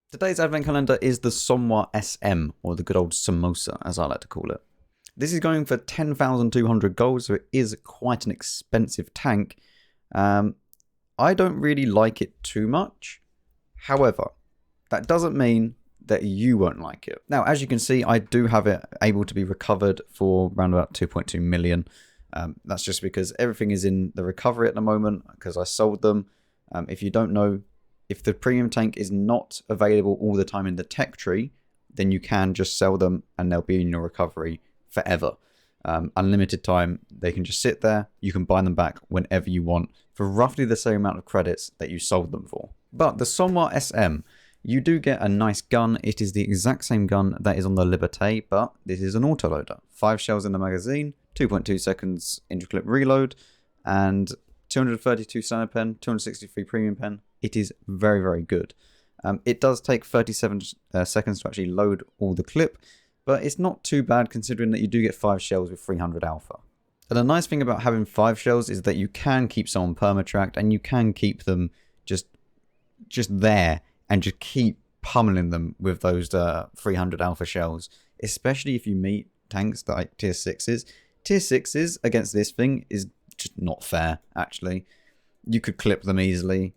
Today's advent calendar is the Somua SM, or the good old samosa, as I like to call it. This is going for 10,200 gold, so it is quite an expensive tank. I don't really like it too much. However, that doesn't mean that you won't like it. Now, as you can see, I do have it able to be recovered for around about 2.2 million. That's just because everything is in the recovery at the moment, because I sold them. If you don't know, if the premium tank is not available all the time in the tech tree, then you can just sell them and they'll be in your recovery forever. Unlimited time, they can just sit there. You can buy them back whenever you want for roughly the same amount of credits that you sold them for. But the Somua SM, you do get a nice gun. It is the exact same gun that is on the Liberté, but this is an autoloader. 5 shells in the magazine, 2.2 seconds interclip reload, and 232 standard pen, 263 premium pen. It is very, very good. It does take 37 seconds to actually load all the clip, but it's not too bad considering that you do get 5 shells with 300 alpha. And the nice thing about having 5 shells is that you can keep someone permatracked and you can keep them just there and just keep pummeling them with those 300 alpha shells, especially if you meet tanks like tier 6s. Tier 6s against this thing is just not fair, actually. You could clip them easily,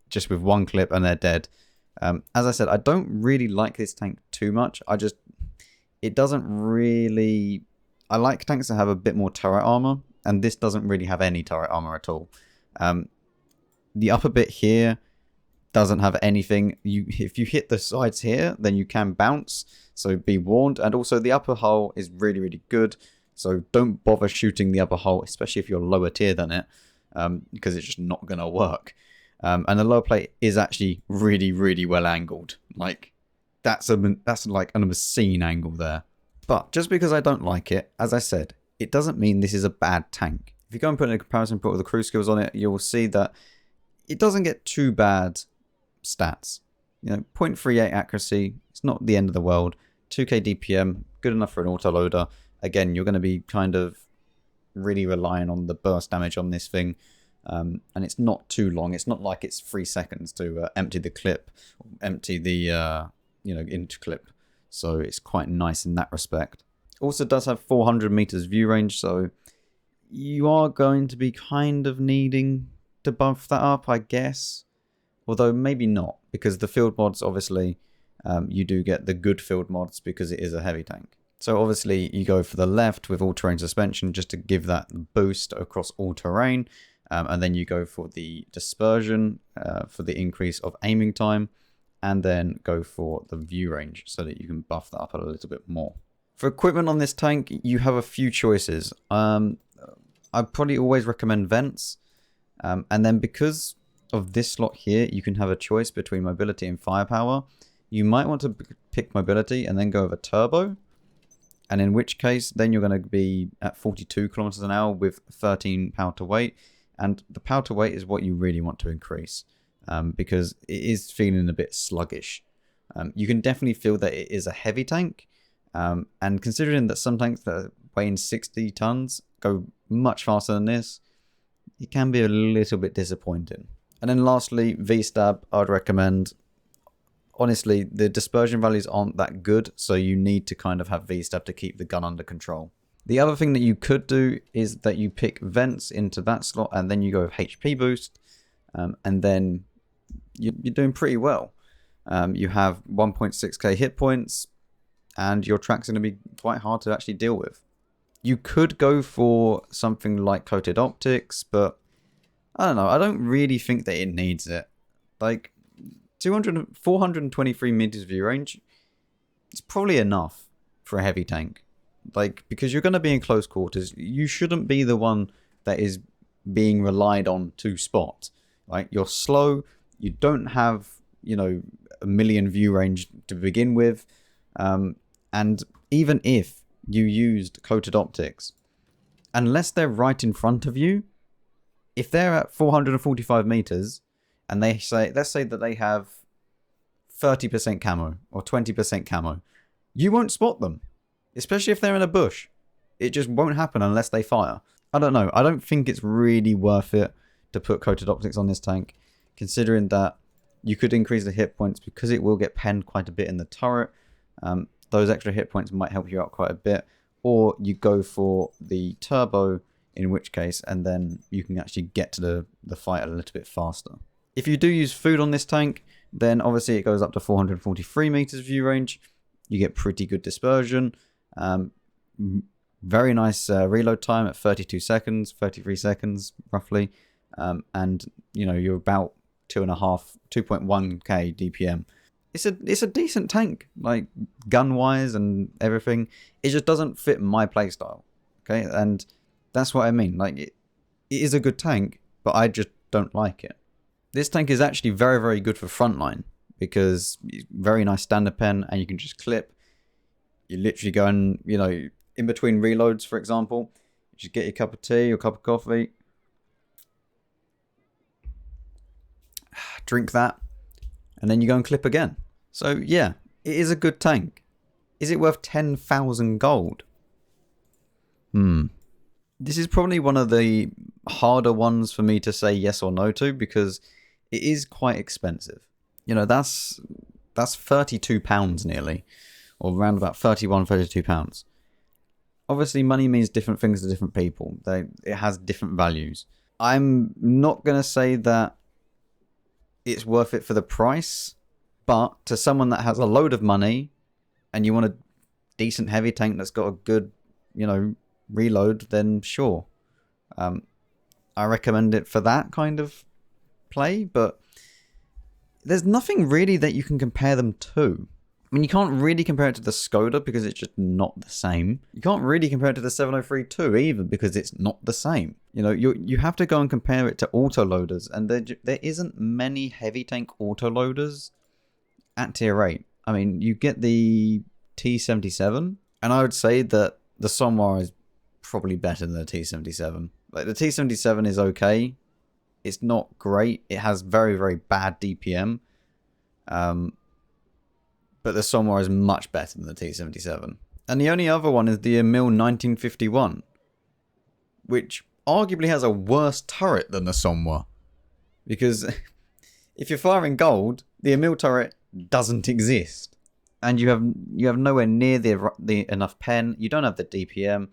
just with one clip and they're dead. As I said, I don't really like this tank too much. It doesn't really... I like tanks that have a bit more turret armor, and this doesn't really have any turret armor at all. The upper bit here doesn't have anything. If you hit the sides here, then you can bounce, so be warned. And also the upper hull is really, really good, so don't bother shooting the upper hull, especially if you're lower tier than it, because it's just not going to work. And the lower plate is actually really, really well angled. Like, that's like an obscene angle there. But just because I don't like it, as I said, it doesn't mean this is a bad tank. If you go and put in a comparison, put all the crew skills on it, you'll see that it doesn't get too bad stats. 0.38 accuracy, it's not the end of the world. 2k DPM, good enough for an autoloader. Again, you're going to be kind of really relying on the burst damage on this thing. And it's not too long. It's not like it's 3 seconds to empty the clip, empty the interclip. So it's quite nice in that respect. Also does have 400 meters view range, so you are going to be kind of needing to buff that up, I guess. Although maybe not, because the field mods, obviously, you do get the good field mods because it is a heavy tank. So obviously you go for the left with all-terrain suspension just to give that boost across all terrain. And then you go for the dispersion for the increase of aiming time, and then go for the view range so that you can buff that up a little bit more. For equipment on this tank, you have a few choices. I'd probably always recommend vents, and then because of this slot here, you can have a choice between mobility and firepower. You might want to pick mobility and then go over turbo, and in which case then you're going to be at 42 kilometers an hour with 13 power to weight. And the power to weight is what you really want to increase, because it is feeling a bit sluggish. You can definitely feel that it is a heavy tank, and considering that some tanks that are weighing 60 tons go much faster than this, it can be a little bit disappointing. And then lastly, V-Stab, I'd recommend. Honestly, the dispersion values aren't that good, so you need to kind of have V-Stab to keep the gun under control. The other thing that you could do is that you pick vents into that slot and then you go with HP boost, and then you're doing pretty well. You have 1.6k hit points and your track's going to be quite hard to actually deal with. You could go for something like coated optics, but I don't know. I don't really think that it needs it. Like 423 meters view range, it's probably enough for a heavy tank. Like, because you're going to be in close quarters, you shouldn't be the one that is being relied on to spot. Right? You're slow, you don't have, a million view range to begin with. And even if you used coated optics, unless they're right in front of you, if they're at 445 meters and let's say that they have 30% camo or 20% camo, you won't spot them. Especially if they're in a bush. It just won't happen unless they fire. I don't know. I don't think it's really worth it to put coated optics on this tank, considering that You could increase the hit points because it will get penned quite a bit in the turret. Those extra hit points might help you out quite a bit. Or you go for the turbo, in which case, and then you can actually get to the fight a little bit faster. If you do use food on this tank, then obviously it goes up to 443 meters view range. You get pretty good dispersion. Very nice reload time at 32 seconds, 33 seconds roughly. And you know, you're about 2.1k DPM. It's a decent tank, like gun wise and everything. It just doesn't fit my playstyle. Okay, and that's what I mean. Like it is a good tank, but I just don't like it. This tank is actually very, very good for frontline because it's very nice standard pen and you can just clip. You literally go and, you know, in between reloads, for example, you just get your cup of tea or cup of coffee, drink that, and then you go and clip again. So yeah, it is a good tank. Is it worth 10,000 gold? This is probably one of the harder ones for me to say yes or no to because it is quite expensive. You know, that's £32 nearly, or around about 31, 32 pounds. Obviously, money means different things to different people. It has different values. I'm not going to say that it's worth it for the price, but to someone that has a load of money and you want a decent heavy tank that's got a good, you know, reload, then sure. I recommend it for that kind of play, but there's nothing really that you can compare them to. I mean, you can't really compare it to the Skoda because it's just not the same. You can't really compare it to the 703-2 either because it's not the same. You know, you have to go and compare it to autoloaders, and there isn't many heavy tank autoloaders at tier 8. I mean, you get the T77, and I would say that the Somua is probably better than the T77. Like, the T77 is okay. It's not great. It has very, very bad DPM. But the Somua is much better than the T77. And the only other one is the Emil 1951, which arguably has a worse turret than the Somua. Because if you're firing gold, the Emil turret doesn't exist. And you have nowhere near the enough pen. You don't have the DPM.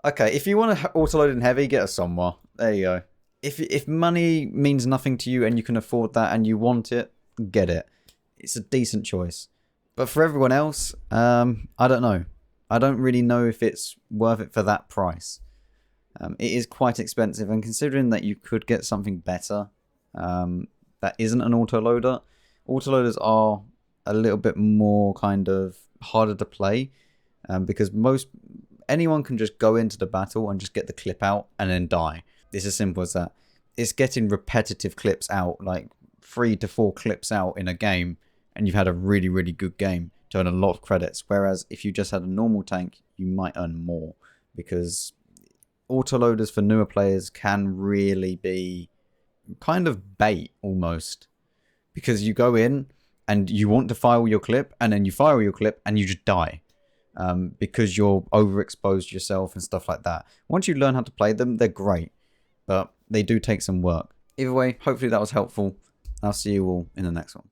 Okay, if you want to autoload in heavy, get a Somua. There you go. If money means nothing to you and you can afford that and you want it, get it. It's a decent choice. But for everyone else, I don't know. I don't really know if it's worth it for that price. It is quite expensive, and considering that you could get something better that isn't an autoloader, autoloaders are a little bit more kind of harder to play because anyone can just go into the battle and just get the clip out and then die. It's as simple as that. It's getting repetitive clips out, like 3 to 4 clips out in a game, and you've had a really, really good game to earn a lot of credits. Whereas if you just had a normal tank, you might earn more, because autoloaders for newer players can really be kind of bait almost, because you go in and you want to fire your clip, and then you fire your clip and you just die because you're overexposed yourself and stuff like that. Once you learn how to play them, they're great, but they do take some work. Either way, hopefully that was helpful. I'll see you all in the next one.